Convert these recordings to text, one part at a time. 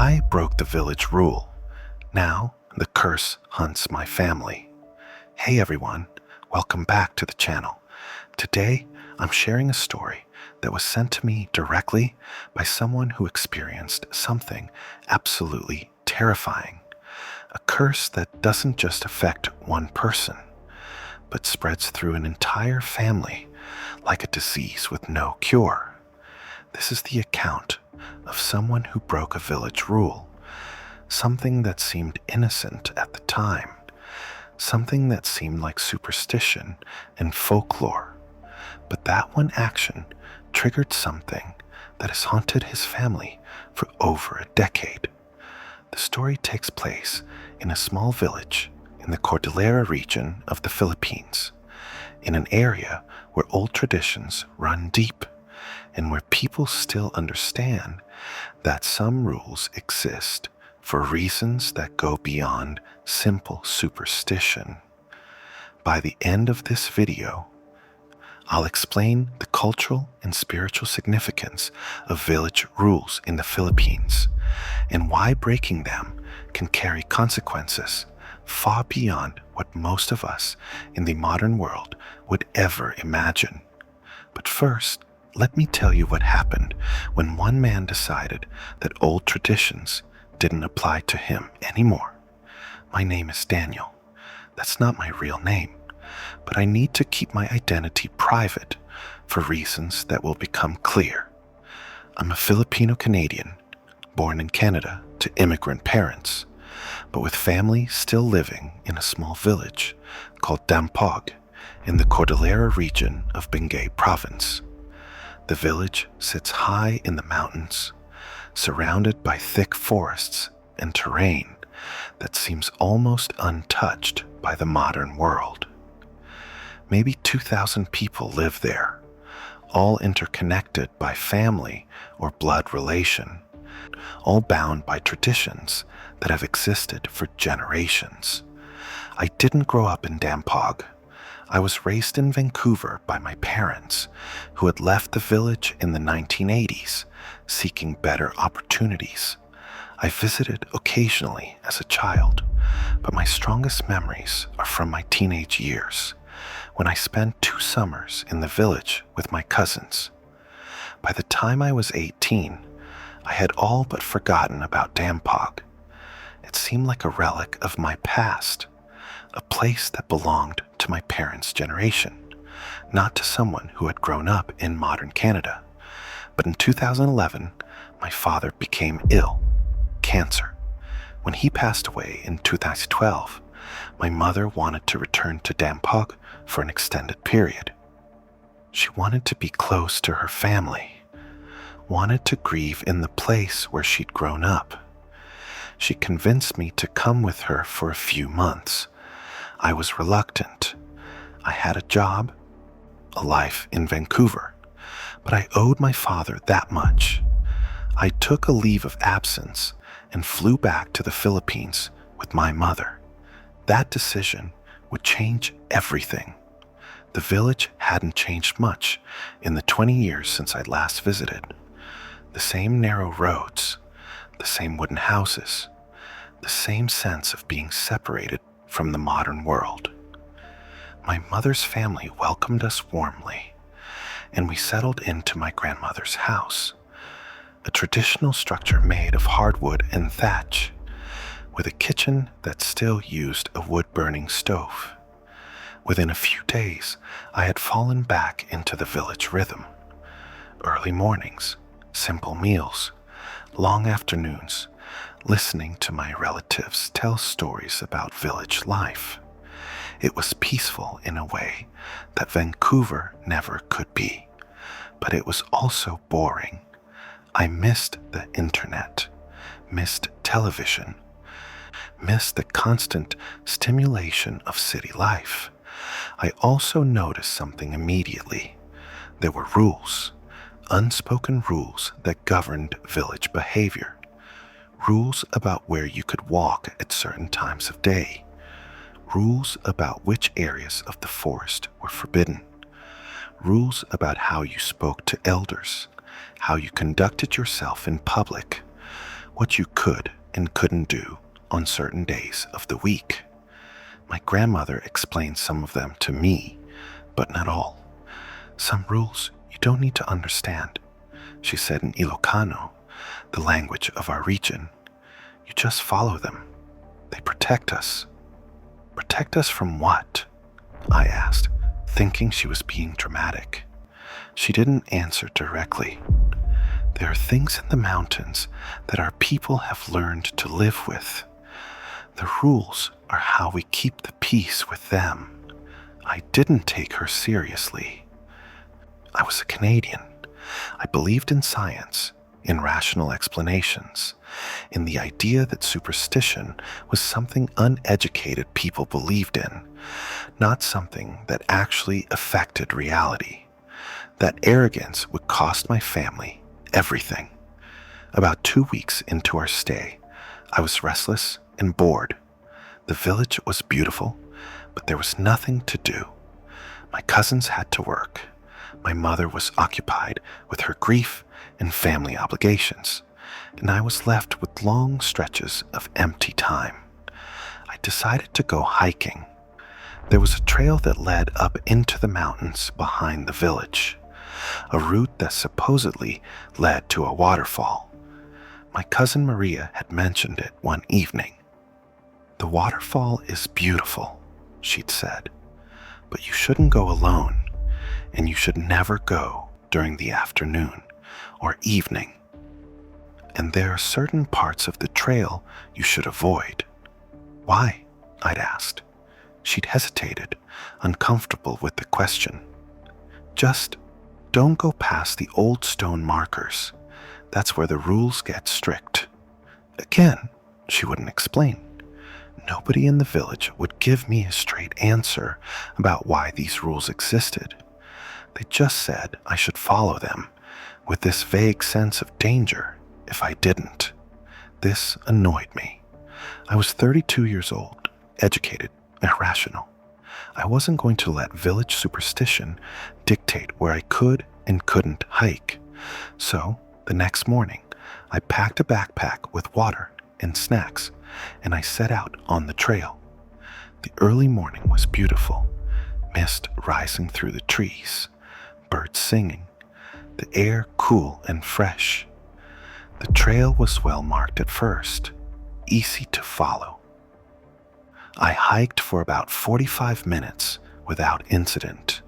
I broke the village rule. Now the curse hunts my family. Hey everyone, welcome back to the channel. Today, I'm sharing a story that was sent to me directly by someone who experienced something absolutely terrifying. A curse that doesn't just affect one person, but spreads through an entire family like a disease with no cure. This is the account of someone who broke a village rule, something that seemed innocent at the time, something that seemed like superstition and folklore. But that one action triggered something that has haunted his family for over a decade. The story takes place in a small village in the Cordillera region of the Philippines, in an area where old traditions run deep and where people still understand that some rules exist for reasons that go beyond simple superstition. By the end of this video, I'll explain the cultural and spiritual significance of village rules in the Philippines and why breaking them can carry consequences far beyond what most of us in the modern world would ever imagine. But first, let me tell you what happened when one man decided that old traditions didn't apply to him anymore. My name is Daniel. That's not my real name, but I need to keep my identity private for reasons that will become clear. I'm a Filipino Canadian, born in Canada to immigrant parents, but with family still living in a small village called Dampog in the Cordillera region of Benguet province. The village sits high in the mountains, surrounded by thick forests and terrain that seems almost untouched by the modern world. Maybe 2,000 people live there, all interconnected by family or blood relation, all bound by traditions that have existed for generations. I didn't grow up in Dampog. I was raised in Vancouver by my parents, who had left the village in the 1980s, seeking better opportunities. I visited occasionally as a child, but my strongest memories are from my teenage years, when I spent 2 summers in the village with my cousins. By the time I was 18, I had all but forgotten about Dampog. It seemed like a relic of my past, a place that belonged to my parents' generation, not to someone who had grown up in modern Canada. But in 2011, my father became ill, cancer. When he passed away in 2012, my mother wanted to return to Dampog for an extended period. She wanted to be close to her family, wanted to grieve in the place where she'd grown up. She convinced me to come with her for a few months. I was reluctant. I had a job, a life in Vancouver, but I owed my father that much. I took a leave of absence and flew back to the Philippines with my mother. That decision would change everything. The village hadn't changed much in the 20 years since I'd last visited. The same narrow roads, the same wooden houses, the same sense of being separated from the modern world. My mother's family welcomed us warmly, and we settled into my grandmother's house, a traditional structure made of hardwood and thatch, with a kitchen that still used a wood-burning stove. Within a few days, I had fallen back into the village rhythm. Early mornings, simple meals, long afternoons, listening to my relatives tell stories about village life. It was peaceful in a way that Vancouver never could be, but it was also boring. I missed the internet, missed television, missed the constant stimulation of city life. I also noticed something immediately. There were rules, unspoken rules that governed village behavior. Rules about where you could walk at certain times of day. Rules about which areas of the forest were forbidden. Rules about how you spoke to elders, how you conducted yourself in public, what you could and couldn't do on certain days of the week. My grandmother explained some of them to me, but not all. Some rules you don't need to understand, she said in Ilocano, the language of our region. You just follow them. They protect us. Protect us from what? I asked, thinking she was being dramatic. She didn't answer directly. There are things in the mountains that our people have learned to live with. The rules are how we keep the peace with them. I didn't take her seriously. I was a Canadian. I believed in science, in rational explanations, in the idea that superstition was something uneducated people believed in, not something that actually affected reality. That arrogance would cost my family everything. About 2 weeks into our stay, I was restless and bored. The village was beautiful, but there was nothing to do. My cousins had to work. My mother was occupied with her grief and family obligations, and I was left with long stretches of empty time. I decided to go hiking. There was a trail that led up into the mountains behind the village, a route that supposedly led to a waterfall. My cousin Maria had mentioned it one evening. The waterfall is beautiful, she'd said, but you shouldn't go alone, and you should never go during the afternoon or evening. And there are certain parts of the trail you should avoid. Why? I'd asked. She'd hesitated, uncomfortable with the question. Just don't go past the old stone markers. That's where the rules get strict. Again, she wouldn't explain. Nobody in the village would give me a straight answer about why these rules existed. They just said I should follow them, with this vague sense of danger if I didn't. This annoyed me. I was 32 years old, educated, and rational. I wasn't going to let village superstition dictate where I could and couldn't hike. So, the next morning, I packed a backpack with water and snacks, and I set out on the trail. The early morning was beautiful, mist rising through the trees, birds singing, the air cool and fresh. The trail was well marked at first, easy to follow. I hiked for about 45 minutes without incident,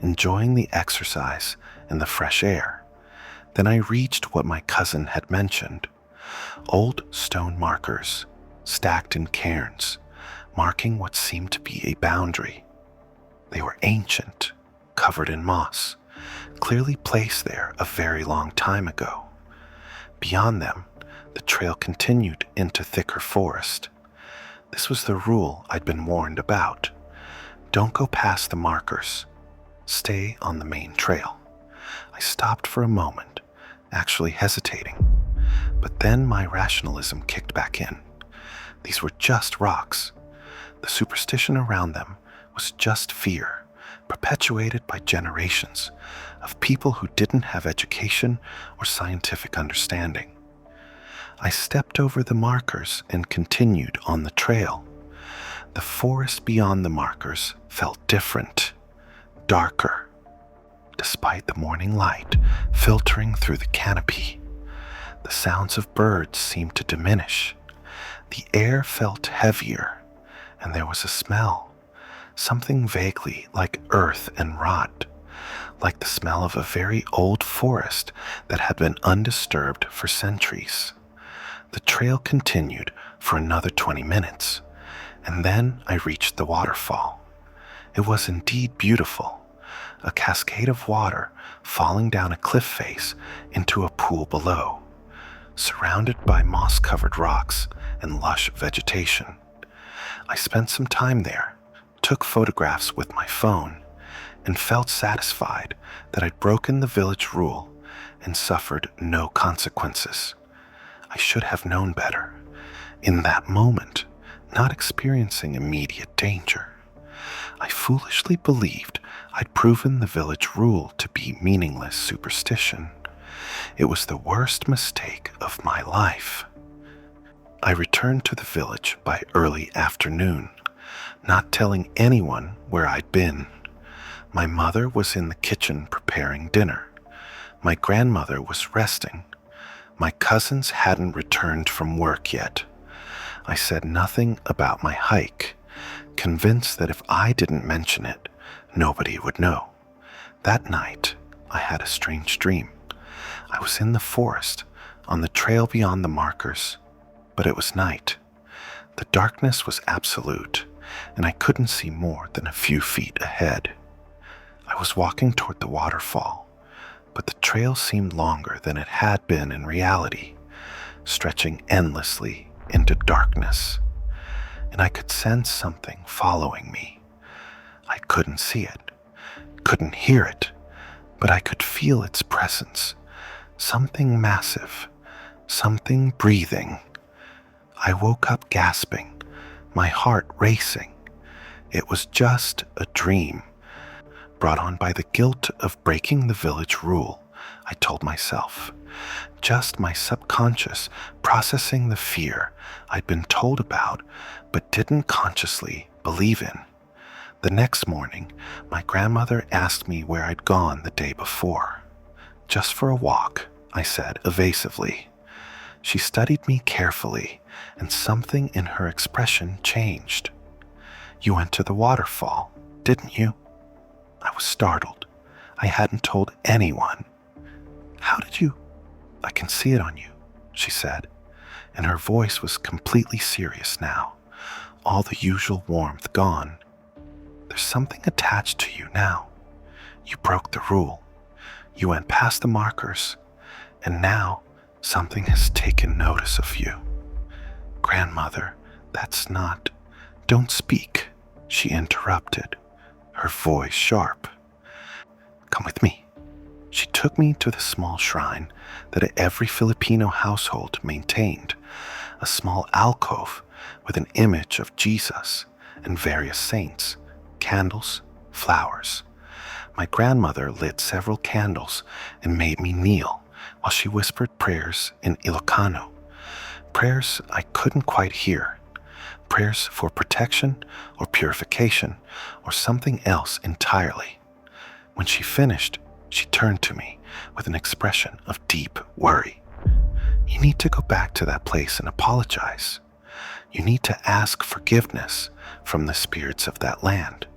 enjoying the exercise and the fresh air. Then I reached what my cousin had mentioned, old stone markers stacked in cairns, marking what seemed to be a boundary. They were ancient, covered in moss, clearly placed there a very long time ago. Beyond them, the trail continued into thicker forest. This was the rule I'd been warned about. Don't go past the markers. Stay on the main trail. I stopped for a moment, actually hesitating. But then my rationalism kicked back in. These were just rocks. The superstition around them was just fear, perpetuated by generations of people who didn't have education or scientific understanding. I stepped over the markers and continued on the trail. The forest beyond the markers felt different, darker, despite the morning light filtering through the canopy. The sounds of birds seemed to diminish. The air felt heavier, and there was a smell, something vaguely like earth and rot, like the smell of a very old forest that had been undisturbed for centuries. The trail continued for another 20 minutes, and then I reached the waterfall. It was indeed beautiful, a cascade of water falling down a cliff face into a pool below, surrounded by moss-covered rocks and lush vegetation. I spent some time there, took photographs with my phone, and felt satisfied that I'd broken the village rule and suffered no consequences. I should have known better. In that moment, not experiencing immediate danger, I foolishly believed I'd proven the village rule to be meaningless superstition. It was the worst mistake of my life. I returned to the village by early afternoon, not telling anyone where I'd been. My mother was in the kitchen preparing dinner. My grandmother was resting. My cousins hadn't returned from work yet. I said nothing about my hike, convinced that if I didn't mention it, nobody would know. That night, I had a strange dream. I was in the forest, on the trail beyond the markers, but it was night. The darkness was absolute, and I couldn't see more than a few feet ahead. I was walking toward the waterfall, but the trail seemed longer than it had been in reality, stretching endlessly into darkness, and I could sense something following me. I couldn't see it, couldn't hear it, but I could feel its presence, something massive, something breathing. I woke up gasping, my heart racing. It was just a dream, brought on by the guilt of breaking the village rule, I told myself. Just my subconscious processing the fear I'd been told about but didn't consciously believe in. The next morning, my grandmother asked me where I'd gone the day before. Just for a walk, I said evasively. She studied me carefully, and something in her expression changed. You went to the waterfall, didn't you? I was startled. I hadn't told anyone. How did you? I can see it on you, she said, and her voice was completely serious now, all the usual warmth gone. There's something attached to you now. You broke the rule. You went past the markers, and now something has taken notice of you. Grandmother, that's not... Don't speak, she interrupted, her voice sharp. Come with me. She took me to the small shrine that every Filipino household maintained, a small alcove with an image of Jesus and various saints, candles, flowers. My grandmother lit several candles and made me kneel while she whispered prayers in Ilocano, prayers I couldn't quite hear, prayers for protection or purification or something else entirely. When she finished, she turned to me with an expression of deep worry. You need to go back to that place and apologize. You need to ask forgiveness from the spirits of that land.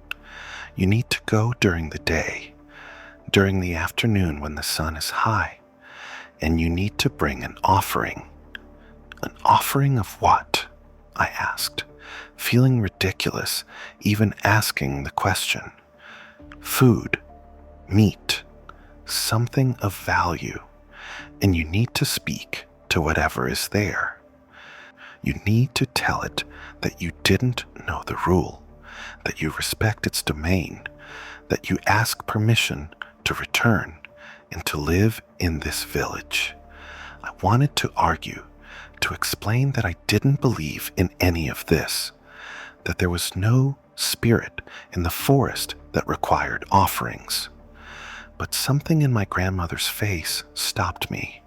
You need to go during the day, during the afternoon when the sun is high, and you need to bring an offering. An offering of what? I asked, feeling ridiculous even asking the question. Food, meat, something of value, and you need to speak to whatever is there. You need to tell it that you didn't know the rule, that you respect its domain, that you ask permission to return and to live in this village. I wanted to argue, to explain that I didn't believe in any of this, that there was no spirit in the forest that required offerings. But something in my grandmother's face stopped me.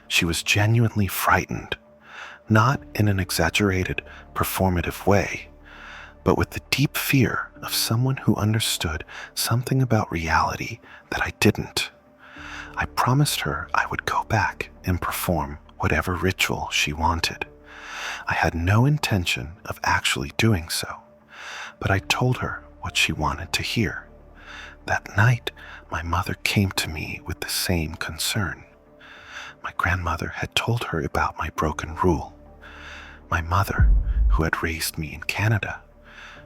She was genuinely frightened, not in an exaggerated, performative way, but with the deep fear of someone who understood something about reality that I didn't. I promised her I would go back and perform whatever ritual she wanted. I had no intention of actually doing so, but I told her what she wanted to hear. That night, my mother came to me with the same concern. My grandmother had told her about my broken rule. My mother, who had raised me in Canada,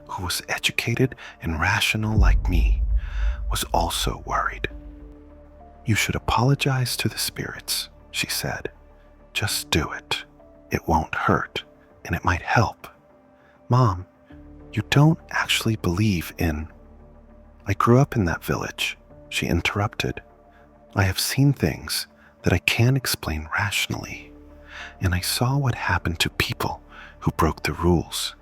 who was educated and rational like me, was also worried. You should apologize to the spirits, she said. Just do it. It won't hurt, and it might help. Mom, you don't actually believe in... I grew up in that village, she interrupted. I have seen things that I can't explain rationally, and I saw what happened to people who broke the rules.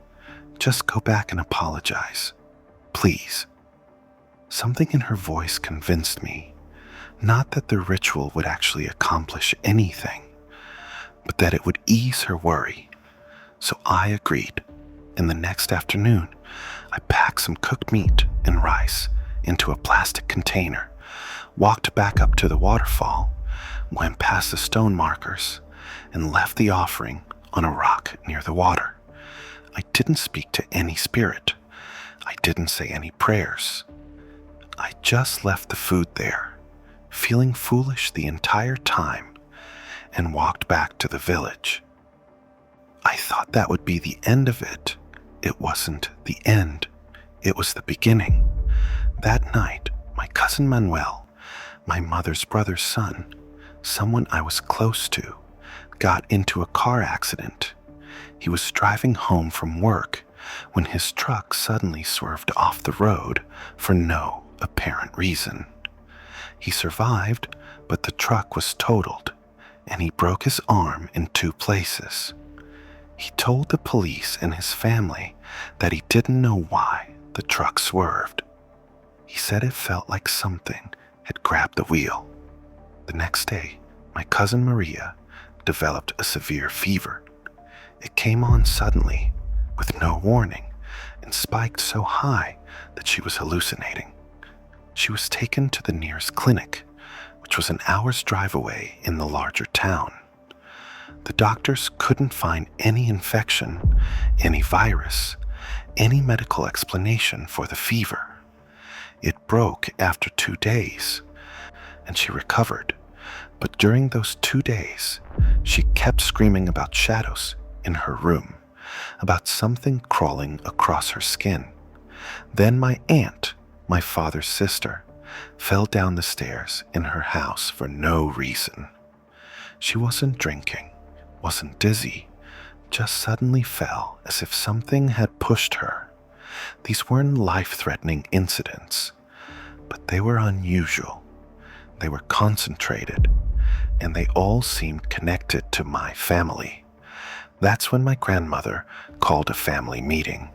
Just go back and apologize, please. Something in her voice convinced me, not that the ritual would actually accomplish anything, but that it would ease her worry. So I agreed, and the next afternoon, I packed some cooked meat and rice into a plastic container, walked back up to the waterfall, went past the stone markers, and left the offering on a rock near the water. I didn't speak to any spirit. I didn't say any prayers. I just left the food there, feeling foolish the entire time, and walked back to the village. I thought that would be the end of it. It wasn't the end. It was the beginning. That night, my cousin Manuel, my mother's brother's son, someone I was close to, got into a car accident. He was driving home from work when his truck suddenly swerved off the road for no apparent reason. He survived, but the truck was totaled, and he broke his arm in 2 places. He told the police and his family that he didn't know why the truck swerved. He said it felt like something had grabbed the wheel. The next day, my cousin Maria developed a severe fever. It came on suddenly, with no warning, and spiked so high that she was hallucinating. She was taken to the nearest clinic, which was an hour's drive away in the larger town. The doctors couldn't find any infection, any virus, any medical explanation for the fever. It broke after 2 days, and she recovered. But during those 2 days, she kept screaming about shadows in her room, about something crawling across her skin. Then my aunt, my father's sister, fell down the stairs in her house for no reason. She wasn't drinking, wasn't dizzy, just suddenly fell as if something had pushed her. These weren't life-threatening incidents, but they were unusual. They were concentrated, and they all seemed connected to my family. That's when my grandmother called a family meeting.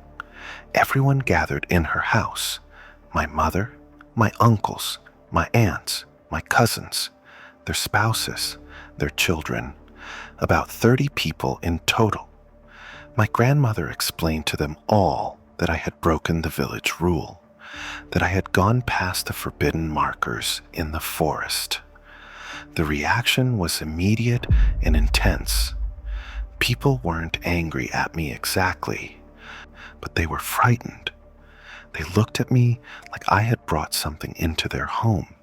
Everyone gathered in her house: my mother, my uncles, my aunts, my cousins, their spouses, their children, about 30 people in total. My grandmother explained to them all that I had broken the village rule, that I had gone past the forbidden markers in the forest. The reaction was immediate and intense. People weren't angry at me exactly, but they were frightened. They looked at me like I had brought something into their home,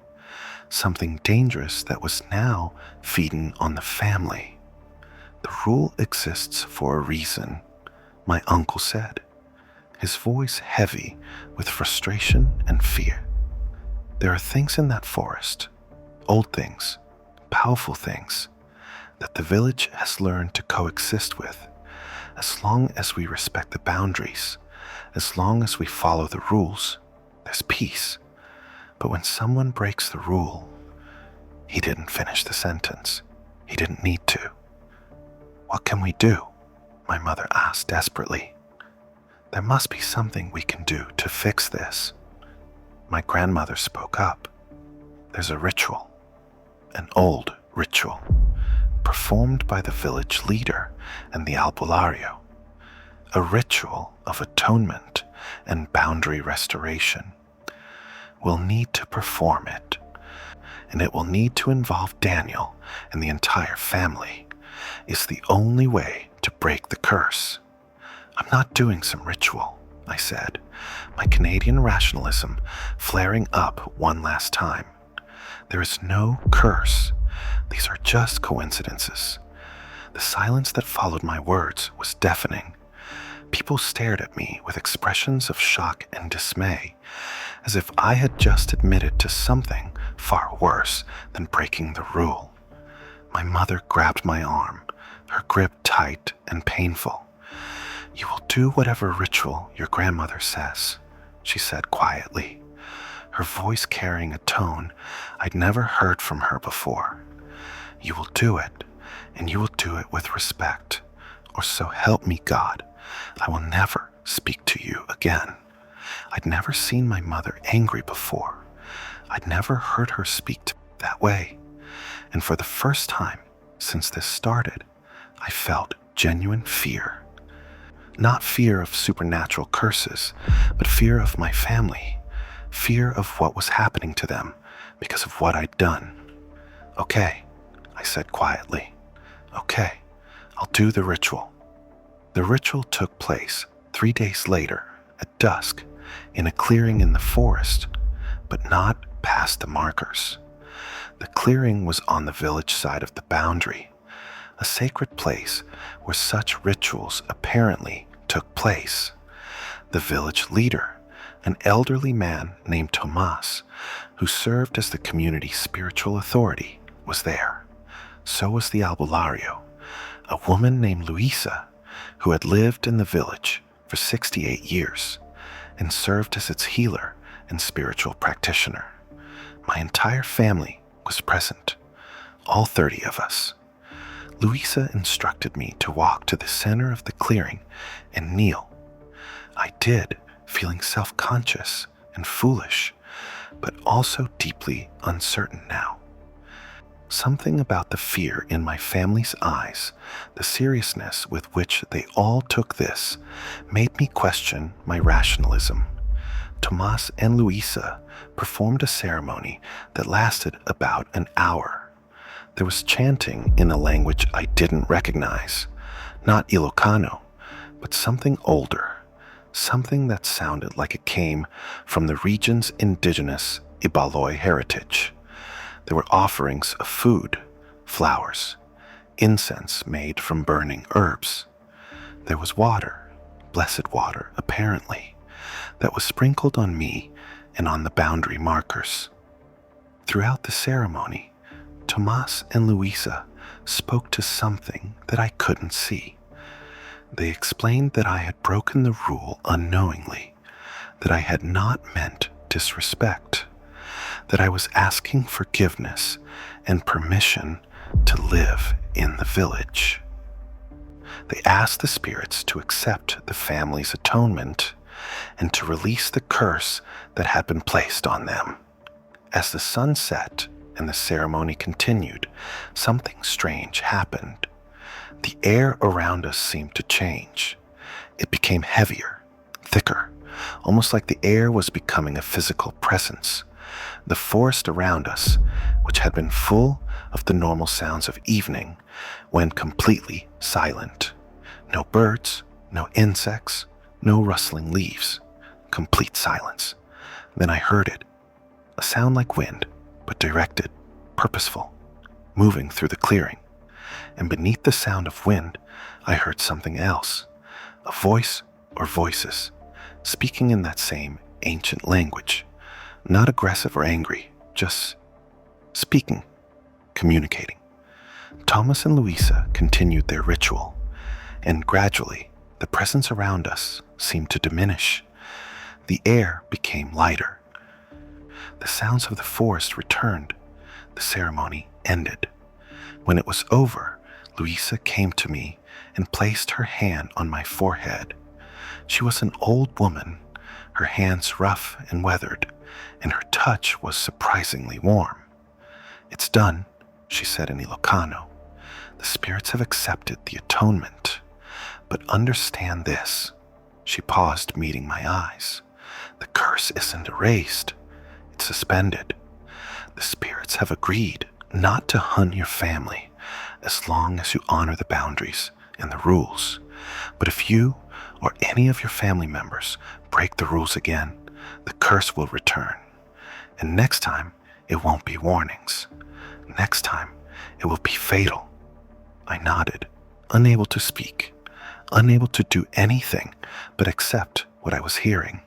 something dangerous that was now feeding on the family. The rule exists for a reason, my uncle said, his voice heavy with frustration and fear. There are things in that forest, old things, powerful things, that the village has learned to coexist with, as long as we respect the boundaries, as long as we follow the rules, there's peace. But when someone breaks the rule, he didn't finish the sentence. He didn't need to. What can we do? My mother asked desperately. There must be something we can do to fix this. My grandmother spoke up. There's a ritual, an old ritual, performed by the village leader and the Albularyo, a ritual of atonement and boundary restoration. We'll need to perform it, and it will need to involve Daniel and the entire family. It's the only way to break the curse. I'm not doing some ritual, I said, my Canadian rationalism flaring up one last time. There is no curse. These are just coincidences. The silence that followed my words was deafening. People stared at me with expressions of shock and dismay, as if I had just admitted to something far worse than breaking the rule. My mother grabbed my arm, her grip tight and painful. You will do whatever ritual your grandmother says, she said quietly, her voice carrying a tone I'd never heard from her before. You will do it, and you will do it with respect, or so help me God, I will never speak to you again. I'd never seen my mother angry before. I'd never heard her speak to me that way. And for the first time since this started, I felt genuine fear. Not fear of supernatural curses, but fear of my family. Fear of what was happening to them because of what I'd done. "Okay," I said quietly. "Okay, I'll do the ritual." The ritual took place 3 days later at dusk in a clearing in the forest, but not past the markers. The clearing was on the village side of the boundary, a sacred place where such rituals apparently took place. The village leader, an elderly man named Tomas, who served as the community's spiritual authority, was there. So was the Albularyo, a woman named Luisa, who had lived in the village for 68 years and served as its healer and spiritual practitioner. My entire family was present, all 30 of us. Luisa instructed me to walk to the center of the clearing and kneel. I did, feeling self-conscious and foolish, but also deeply uncertain now. Something about the fear in my family's eyes, the seriousness with which they all took this, made me question my rationalism. Tomas and Luisa performed a ceremony that lasted about an hour. There was chanting in a language I didn't recognize, not Ilocano, but something older, something that sounded like it came from the region's indigenous Ibaloy heritage. There were offerings of food, flowers, incense made from burning herbs. There was water, blessed water apparently, that was sprinkled on me and on the boundary markers. Throughout the ceremony, Tomas and Luisa spoke to something that I couldn't see. They explained that I had broken the rule unknowingly, that I had not meant disrespect, that I was asking forgiveness and permission to live in the village. They asked the spirits to accept the family's atonement and to release the curse that had been placed on them. As the sun set and the ceremony continued, something strange happened. The air around us seemed to change. It became heavier, thicker, almost like the air was becoming a physical presence. The forest around us, which had been full of the normal sounds of evening, went completely silent. No birds, no insects, no rustling leaves. Complete silence. Then I heard it. A sound like wind, but directed, purposeful, moving through the clearing. And beneath the sound of wind, I heard something else. A voice or voices, speaking in that same ancient language. Not aggressive or angry, just speaking, communicating. Thomas and Luisa continued their ritual, and gradually the presence around us seemed to diminish. The air became lighter. The sounds of the forest returned. The ceremony ended. When it was over, Luisa came to me and placed her hand on my forehead. She was an old woman, her hands rough and weathered, and her touch was surprisingly warm. "It's done," she said in Ilocano. "The spirits have accepted the atonement. But understand this." She paused, meeting my eyes. "The curse isn't erased. It's suspended. The spirits have agreed not to hunt your family as long as you honor the boundaries and the rules. But if you or any of your family members break the rules again, the curse will return. And next time, it won't be warnings. Next time, it will be fatal." I nodded, unable to speak, unable to do anything but accept what I was hearing.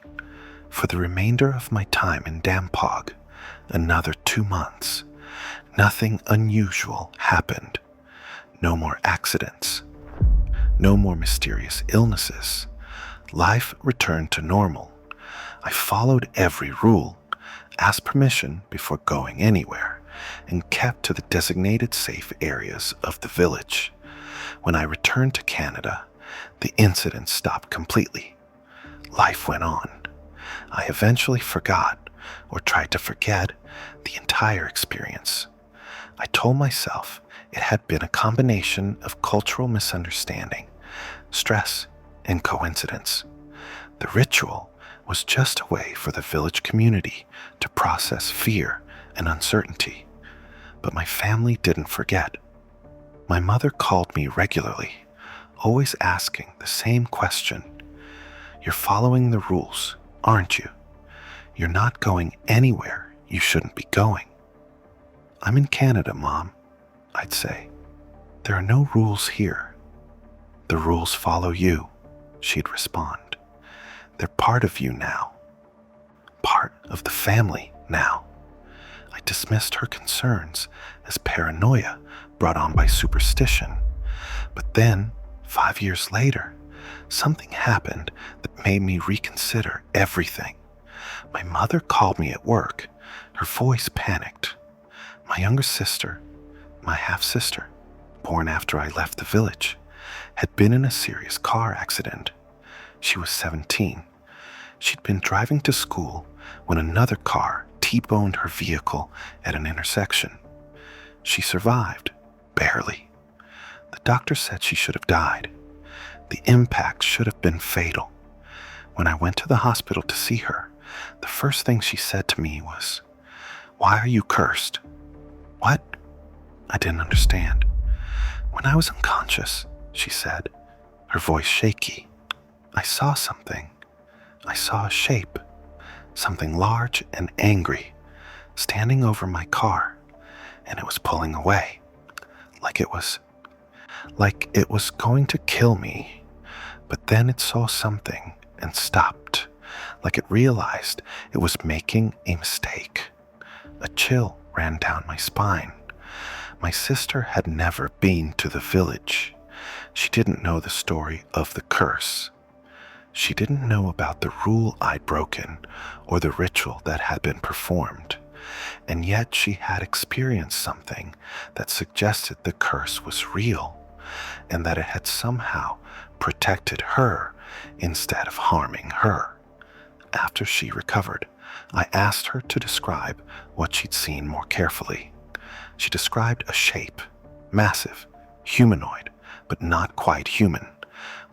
For the remainder of my time in Dampog, another 2 months, nothing unusual happened. No more accidents. No more mysterious illnesses. Life returned to normal. I followed every rule, asked permission before going anywhere, and kept to the designated safe areas of the village. When I returned to Canada, the incident stopped completely. Life went on. I eventually forgot, or tried to forget, the entire experience. I told myself it had been a combination of cultural misunderstanding, stress, in coincidence. The ritual was just a way for the village community to process fear and uncertainty. But my family didn't forget. My mother called me regularly, always asking the same question. You're following the rules, aren't you? You're not going anywhere you shouldn't be going. I'm in Canada, Mom, I'd say. There are no rules here. The rules follow you, she'd respond. They're part of you now. Part of the family now. I dismissed her concerns as paranoia brought on by superstition. But then, 5 years later, something happened that made me reconsider everything. My mother called me at work, her voice panicked. My younger sister, my half-sister, born after I left the village, had been in a serious car accident. She was 17. She'd been driving to school when another car T-boned her vehicle at an intersection. She survived, barely. The doctor said she should have died. The impact should have been fatal. When I went to the hospital to see her, the first thing she said to me was, "Why are you cursed?" What? I didn't understand. When I was unconscious, she said, her voice shaky, I saw something. I saw a shape, something large and angry, standing over my car, and it was pulling away, like it was going to kill me. But then it saw something and stopped, like it realized it was making a mistake. A chill ran down my spine. My sister had never been to the village. She didn't know the story of the curse. She didn't know about the rule I'd broken or the ritual that had been performed. And yet she had experienced something that suggested the curse was real and that it had somehow protected her instead of harming her. After she recovered, I asked her to describe what she'd seen more carefully. She described a shape, massive, humanoid, but not quite human,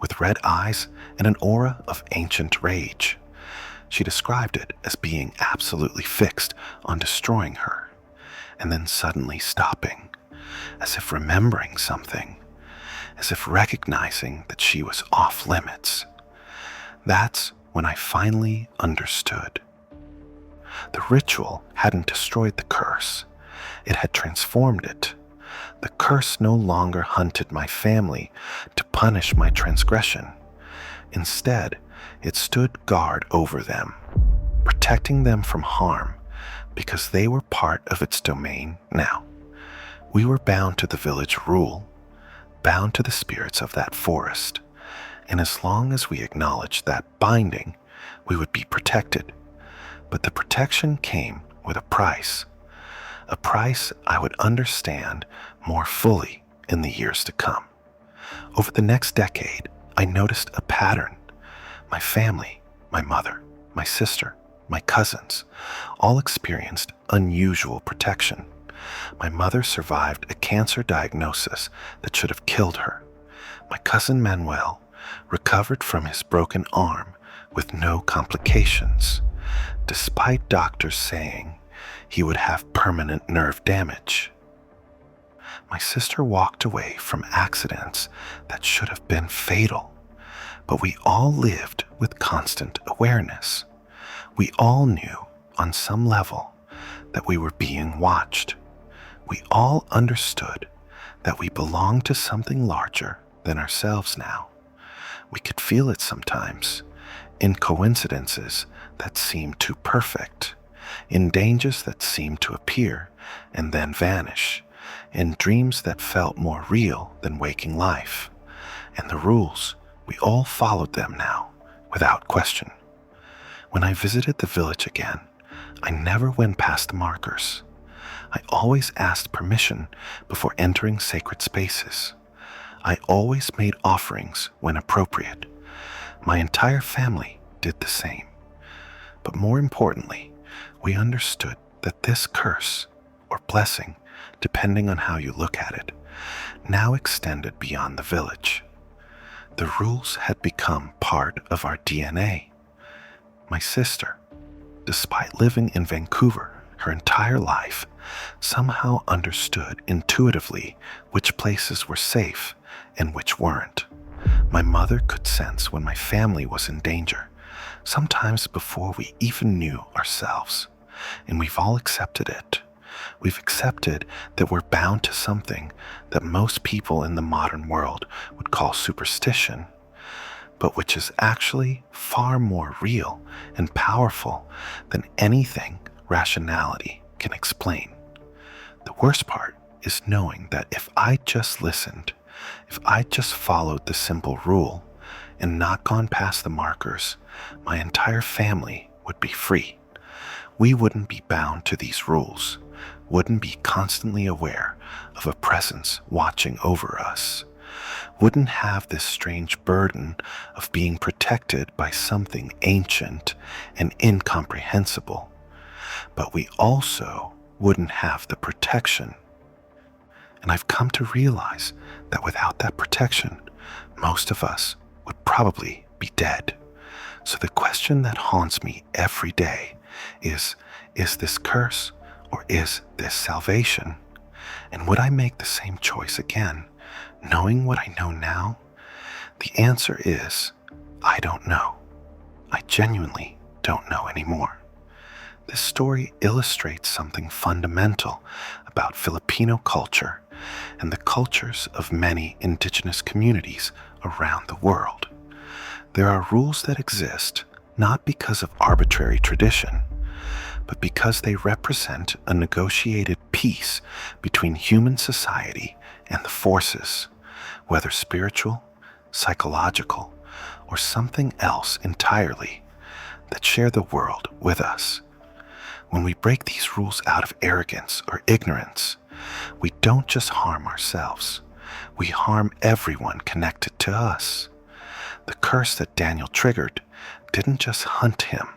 with red eyes and an aura of ancient rage. She described it as being absolutely fixed on destroying her, and then suddenly stopping, as if remembering something, as if recognizing that she was off limits. That's when I finally understood. The ritual hadn't destroyed the curse. It had transformed it. The curse no longer hunted my family to punish my transgression. Instead, it stood guard over them, protecting them from harm because they were part of its domain now. We were bound to the village rule, bound to the spirits of that forest, and as long as we acknowledged that binding, we would be protected. But the protection came with a price I would understand more fully in the years to come. Over the next decade, I noticed a pattern. My family, my mother, my sister, my cousins, all experienced unusual protection. My mother survived a cancer diagnosis that should have killed her. My cousin Manuel recovered from his broken arm with no complications, despite doctors saying he would have permanent nerve damage. My sister walked away from accidents that should have been fatal, but we all lived with constant awareness. We all knew, on some level, that we were being watched. We all understood that we belonged to something larger than ourselves now. We could feel it sometimes, in coincidences that seemed too perfect, in dangers that seemed to appear and then vanish, in dreams that felt more real than waking life. And the rules, we all followed them now, without question. When I visited the village again, I never went past the markers. I always asked permission before entering sacred spaces. I always made offerings when appropriate. My entire family did the same. But more importantly, we understood that this curse, or blessing, depending on how you look at it, now extended beyond the village. The rules had become part of our DNA. My sister, despite living in Vancouver her entire life, somehow understood intuitively which places were safe and which weren't. My mother could sense when my family was in danger, sometimes before we even knew ourselves, and we've all accepted it. We've accepted that we're bound to something that most people in the modern world would call superstition, but which is actually far more real and powerful than anything rationality can explain. The worst part is knowing that if I just listened, if I just followed the simple rule and not gone past the markers, my entire family would be free. We wouldn't be bound to these rules, wouldn't be constantly aware of a presence watching over us, wouldn't have this strange burden of being protected by something ancient and incomprehensible. But we also wouldn't have the protection. And I've come to realize that without that protection, most of us would probably be dead. So the question that haunts me every day is this curse or is this salvation? And would I make the same choice again, knowing what I know now? The answer is, I don't know. I genuinely don't know anymore. This story illustrates something fundamental about Filipino culture and the cultures of many indigenous communities around the world. There are rules that exist not because of arbitrary tradition, but because they represent a negotiated peace between human society and the forces, whether spiritual, psychological, or something else entirely, that share the world with us. When we break these rules out of arrogance or ignorance, we don't just harm ourselves, we harm everyone connected to us. The curse that Daniel triggered didn't just hunt him,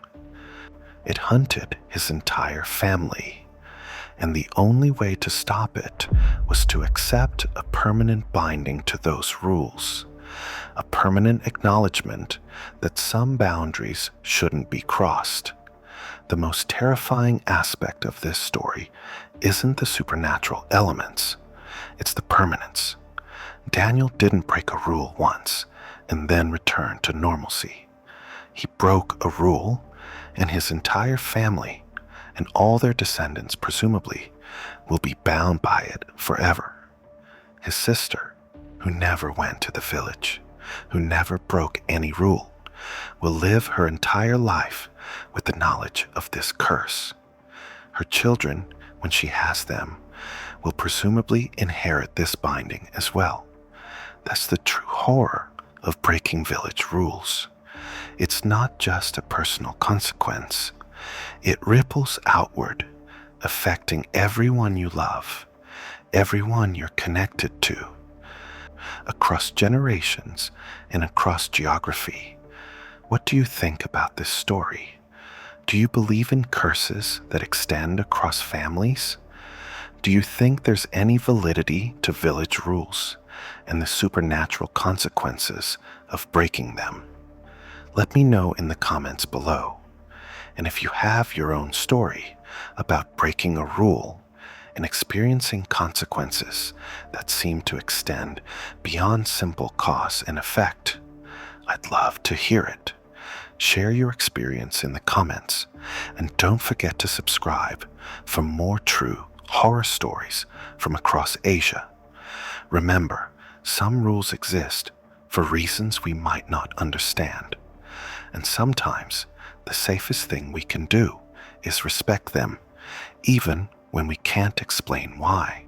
it hunted his entire family. And the only way to stop it was to accept a permanent binding to those rules, a permanent acknowledgement that some boundaries shouldn't be crossed. The most terrifying aspect of this story isn't the supernatural elements, it's the permanence. Daniel didn't break a rule once and then return to normalcy. He broke a rule, and his entire family, and all their descendants presumably, will be bound by it forever. His sister, who never went to the village, who never broke any rule, will live her entire life with the knowledge of this curse. Her children, when she has them, will presumably inherit this binding as well. That's the true horror of breaking village rules. It's not just a personal consequence. It ripples outward, affecting everyone you love, everyone you're connected to, across generations and across geography. What do you think about this story? Do you believe in curses that extend across families? Do you think there's any validity to village rules and the supernatural consequences of breaking them? Let me know in the comments below. And if you have your own story about breaking a rule and experiencing consequences that seem to extend beyond simple cause and effect, I'd love to hear it. Share your experience in the comments, and don't forget to subscribe for more true horror stories from across Asia. Remember, some rules exist for reasons we might not understand, and sometimes the safest thing we can do is respect them, even when we can't explain why.